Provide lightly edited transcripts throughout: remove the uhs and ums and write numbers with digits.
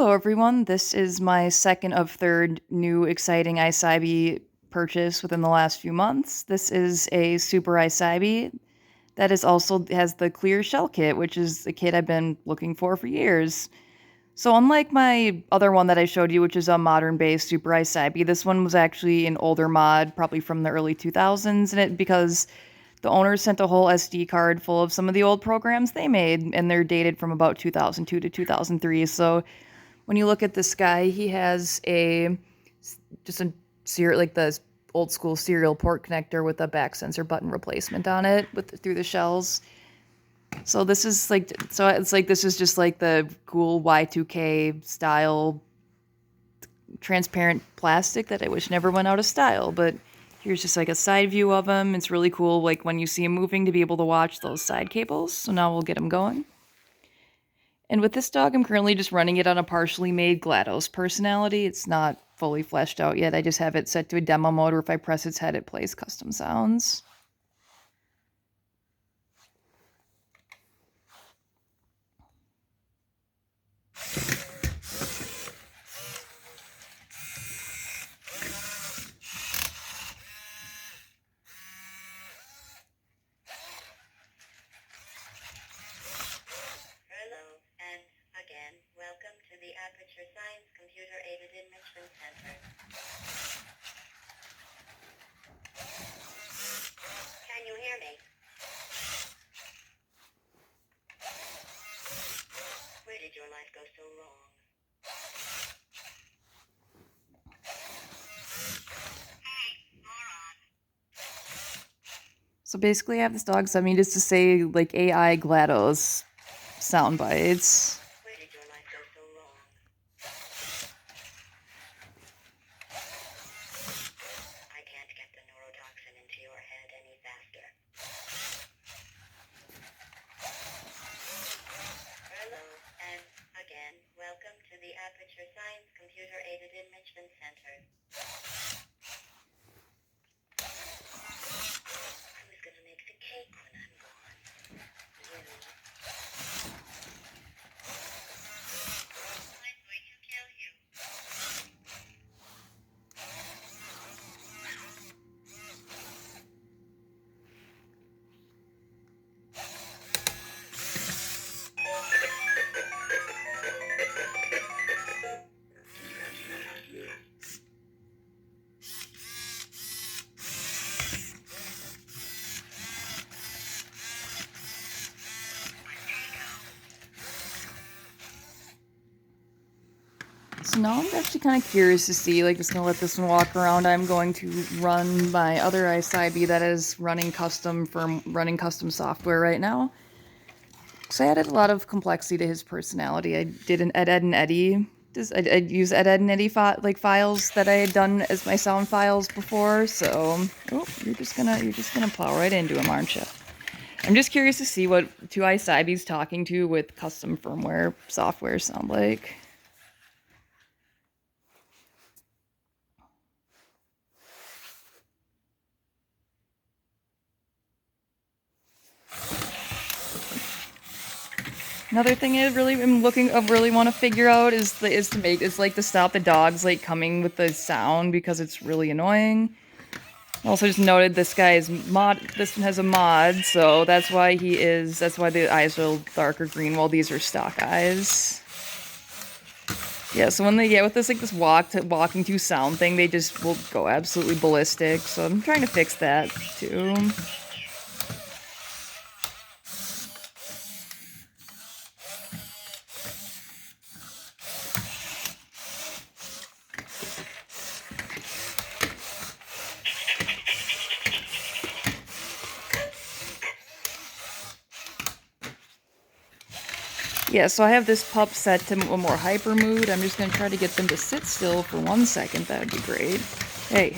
Hello everyone, this is my second of third new exciting I-cybie purchase within the last few months. This is a super I-cybie that is also has the clear shell kit, which is a kit I've been looking for years. So unlike my other one that I showed you, which is a modern-based super I-cybie, this one was actually an older mod, probably from the early 2000s, because the owners sent a whole SD card full of some of the old programs they made, and they're dated from about 2002 to 2003. So when you look at this guy, he has just a like the old school serial port connector with a back sensor button replacement on it through the shells. So this is this is just like the cool Y2K style transparent plastic that I wish never went out of style. But here's just like a side view of him. It's really cool, like when you see him moving, to be able to watch those side cables. So now we'll get him going. And with this dog, I'm currently just running it on a partially made Glados personality. It's not fully fleshed out yet. I just have it set to a demo mode where if I press its head, it plays custom sounds. Welcome to the Aperture Science Computer-Aided Enrichment Center. Can you hear me? Where did your life go so wrong? Hey, moron. So basically, I have this dog send me just to say like AI Glados sound bites. Where did your life go so wrong? I can't get the neurotoxin into your head any faster. Hello, and again, welcome to the Aperture Science Computer-Aided Enrichment Center. Who's gonna make the cake when I'm gone? You. I'm going to kill you. So now I'm actually kind of curious to see, like, just gonna let this one walk around. I'm going to run my other I-cybie that is running custom software right now. So I added a lot of complexity to his personality. I did an Ed and Eddie. I'd use Ed and Eddie files that I had done as my sound files before. So, oh, you're just gonna plow right into him, aren't you? I'm just curious to see what two I-cybies talking to with custom firmware software sound like. Another thing I really want to figure out is to stop the dogs like coming with the sound, because it's really annoying. Also just noted this one has a mod, so that's why the eyes are darker green while these are stock eyes. Yeah, so when they get with this walking to sound thing, they just will go absolutely ballistic. So I'm trying to fix that too. Yeah, so I have this pup set to a more hyper mood. I'm just going to try to get them to sit still for 1 second. That would be great. Hey.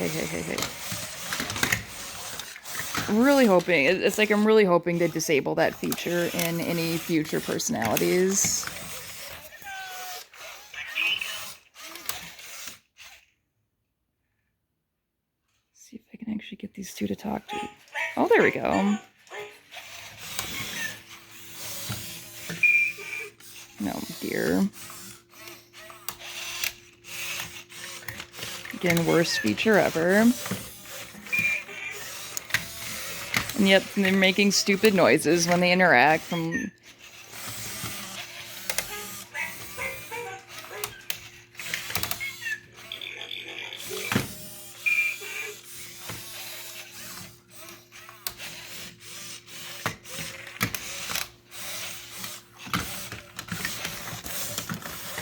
I'm really hoping, I'm really hoping to disable that feature in any future personalities. See if I can actually get these two to talk to. Oh, there we go. No, dear. Again, worst feature ever. And yep, they're making stupid noises when they interact from...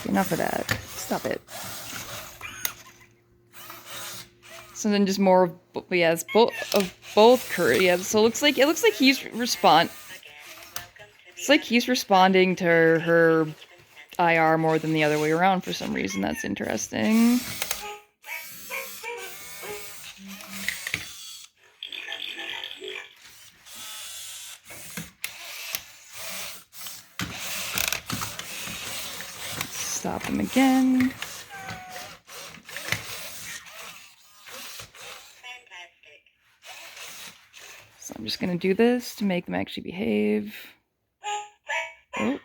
Enough of that. Stop it. So then just more of, yeah, it's both Kurt. Yeah, so it looks like he's it's like he's responding to her IR more than the other way around for some reason. That's interesting. Stop him again. So I'm just gonna do this to make them actually behave. Oh.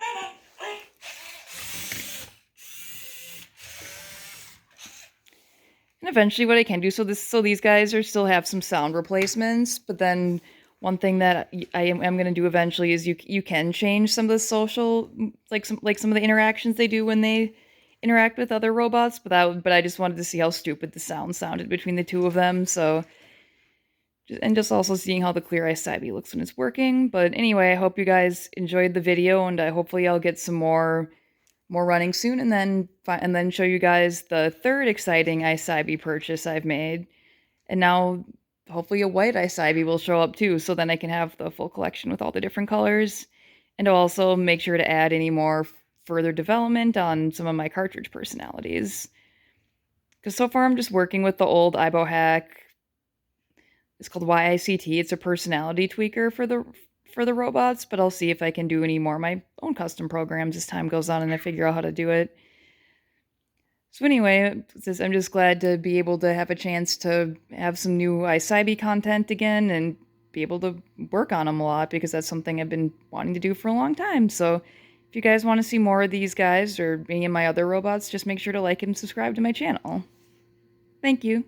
And eventually what I can do, so these guys still have some sound replacements, but then one thing that I am going to do eventually is you can change some of the social, like some of the interactions they do when they interact with other robots, but I just wanted to see how stupid the sound sounded between the two of them, so and just also seeing how the clear i-cybies looks when it's working. But anyway, I hope you guys enjoyed the video, and hopefully I'll get some more running soon, and then show you guys the third exciting i-cybie purchase I've made. And now hopefully a white i-cybie will show up too, so then I can have the full collection with all the different colors. And I'll also make sure to add any more further development on some of my cartridge personalities. Because so far I'm just working with the old iBo hack. It's called YICT. It's a personality tweaker for the robots, but I'll see if I can do any more of my own custom programs as time goes on and I figure out how to do it. So anyway, I'm just glad to be able to have a chance to have some new i-cybie content again and be able to work on them a lot, because that's something I've been wanting to do for a long time. So if you guys want to see more of these guys or any of my other robots, just make sure to like and subscribe to my channel. Thank you.